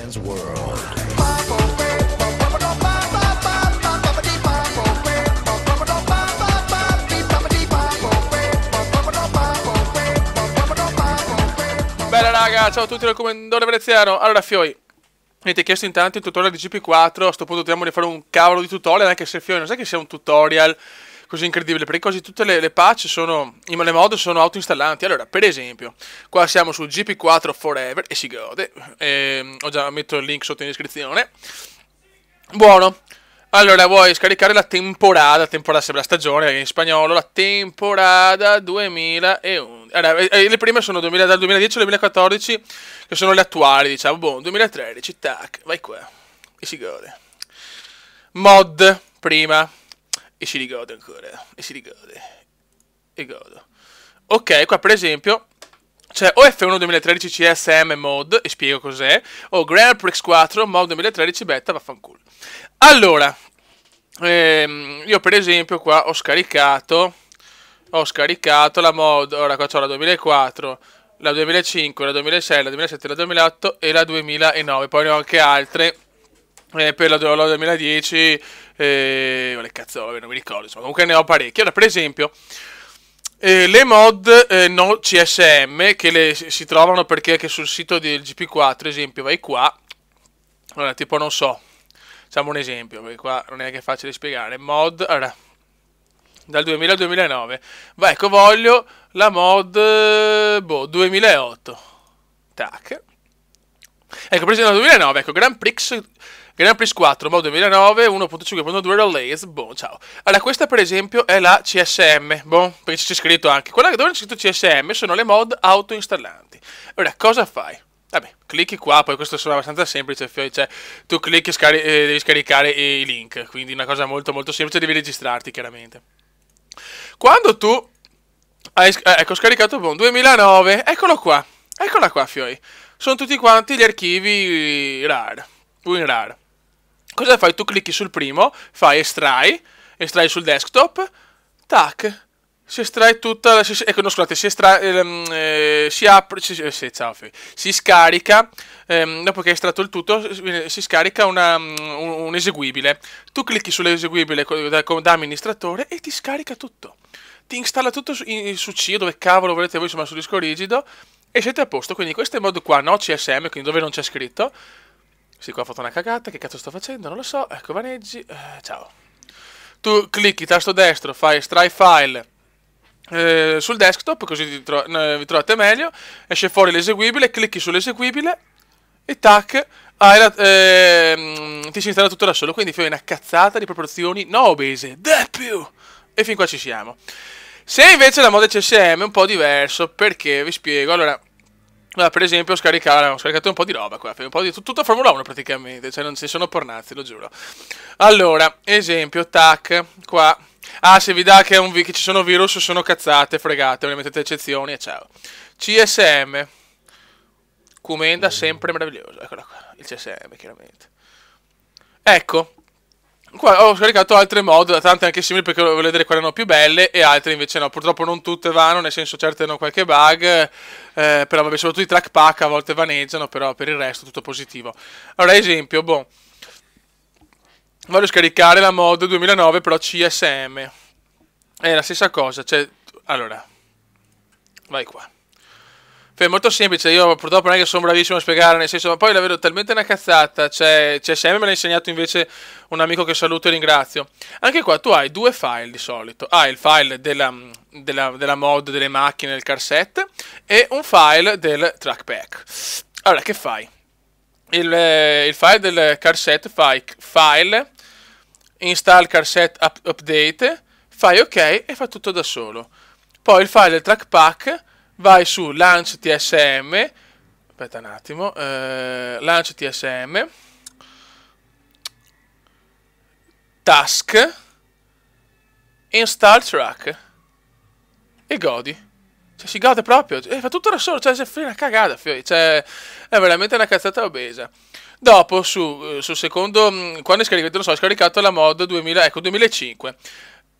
Man's World. Bella raga, ciao a tutti dal Commendatore Veneziano. Allora Fioi, mi avete chiesto intanto il tutorial di GP4. A sto punto dobbiamo di fare un cavolo di tutorial, anche se Fioi non sai che sia un tutorial così incredibile, perché quasi tutte le patch sono, le mod sono autoinstallanti. Allora, per esempio, qua siamo su GP4 Forever e si gode. Ho già metto il link sotto in descrizione. Buono. Allora, vuoi scaricare la temporada sembra la stagione, in spagnolo, la temporada 2011. Allora, le prime sono dal 2010 al 2014, che sono le attuali, diciamo. Boh, 2013, tac, vai qua. E si gode. Mod, prima. E si rigode ancora. E si rigode. E godo. Ok, qua per esempio c'è o F1 2013 CSM mod, e spiego cos'è, o Grand Prix 4 mod 2013 beta, vaffanculo. Allora, io per esempio qua ho scaricato la mod. Ora qua c'ho la 2004, la 2005, la 2006, la 2007, la 2008 e la 2009. Poi ne ho anche altre per la 2010, le cazzole, non mi ricordo, insomma, comunque ne ho parecchie. Allora, per esempio, le mod no CSM che si trovano perché che sul sito del GP4, esempio, vai qua. Allora, tipo, non so, facciamo un esempio, perché qua non è che è facile spiegare. Mod, allora, dal 2000 al 2009. Va, ecco, voglio la mod, 2008. Tac. Ecco, per esempio, nel 2009, ecco, Grand Prix 4, mod 2009, 1.5.2 Relays, boh, ciao. Allora, questa per esempio è la CSM, boh, perché c'è scritto anche. Quella dove c'è scritto CSM sono le mod autoinstallanti. Ora, cosa fai? Vabbè, clicchi qua, poi questo sono abbastanza semplice, cioè tu clicchi e devi scaricare i link, quindi una cosa molto molto semplice, devi registrarti chiaramente. Quando tu hai scaricato boh, 2009, eccolo qua, eccola qua, Fioi. Sono tutti quanti gli archivi RAR, WinRAR. Cosa fai? Tu clicchi sul primo, fai estrai sul desktop, tac, si estrae tutta, ecco, no, scusate, si apre, ciao, si scarica, dopo che hai estratto il tutto, si scarica un eseguibile. Tu clicchi sull'eseguibile da amministratore e ti scarica tutto. Ti installa tutto su C, dove cavolo volete voi, insomma, su disco rigido, e siete a posto. Quindi questo è il modo qua, no CSM, quindi dove non c'è scritto. Sì, qua ho fatto una cagata, che cazzo sto facendo? Non lo so, ecco, vaneggi, ciao. Tu clicchi tasto destro, fai estrai file sul desktop, così vi trovate meglio, esce fuori l'eseguibile, clicchi sull'eseguibile e tac, ti si installa tutto da solo, quindi fai una cazzata di proporzioni no obese, da più, e fin qua ci siamo. Se invece la mod CSM è un po' diverso, perché vi spiego. Allora, per esempio ho scaricato un po' di roba qua, un po' di tutta Formula 1 praticamente, cioè non si sono pornazzi, lo giuro. Allora, esempio, tac, qua. Ah, se vi dà che ci sono virus, sono cazzate, fregate, ve ne mettete eccezioni e ciao. CSM. Comenda sempre meraviglioso, eccola qua, il CSM chiaramente. Ecco. Qua ho scaricato altre mod, tante anche simili perché volevo vedere quali erano più belle e altre invece no, purtroppo non tutte vanno, nel senso certe hanno qualche bug, però vabbè, soprattutto i track pack a volte vaneggiano, però per il resto tutto positivo. Allora, esempio, boh, voglio scaricare la mod 2009 però CSM, è la stessa cosa, cioè, allora, vai qua. È molto semplice, io purtroppo non è che sono bravissimo a spiegare, nel senso, ma poi la vedo talmente una cazzata, cioè CSM me l'ha insegnato invece un amico che saluto e ringrazio. Anche qua tu hai due file di solito, hai il file della mod delle macchine del car set e un file del track pack. Allora, che fai? Il file del car set fai file, install car set update, fai ok e fa tutto da solo. Poi il file del track pack, vai su launch tsm, aspetta un attimo, launch tsm, task, install track e godi. Cioè si gode proprio, fa tutto da solo, cioè è una cagata, cioè è veramente una cazzata obesa. Dopo sul secondo, quando scaricato, non so, ho scaricato la mod 2000, ecco, 2005.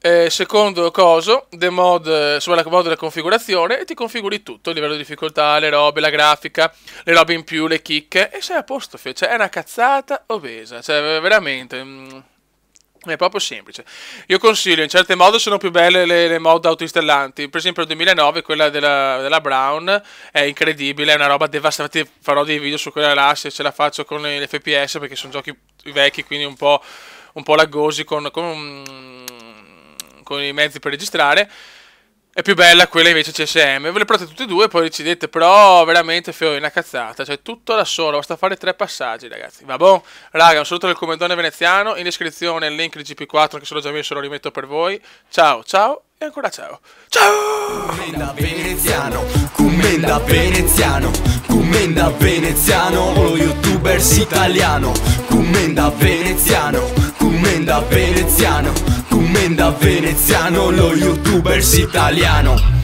Secondo coso, the mod, sulla mod della configurazione, e ti configuri tutto, il livello di difficoltà, le robe, la grafica, le robe in più, le chicche, e sei a posto, cioè è una cazzata obesa, cioè veramente, è proprio semplice. Io consiglio, in certe mod sono più belle le mod autoinstallanti, per esempio il 2009, quella della Brown, è incredibile, è una roba devastante, farò dei video su quella là se ce la faccio con l'FPS, perché sono giochi vecchi, quindi un po' laggosi con i mezzi per registrare. È più bella quella invece CSM. Ve le provate tutte e due, poi decidete. Però veramente è una cazzata. Cioè tutto da solo, basta fare 3 passaggi, ragazzi. Va buon, raga, un saluto del commendatore veneziano. In descrizione il link di GP4 che sono già messo, lo rimetto per voi. Ciao, ciao e ancora ciao. Ciao! Commenda veneziano, commenda veneziano, commenda veneziano, lo youtubers italiano. Commenda veneziano, commenda veneziano, commenda veneziano, lo youtubers italiano.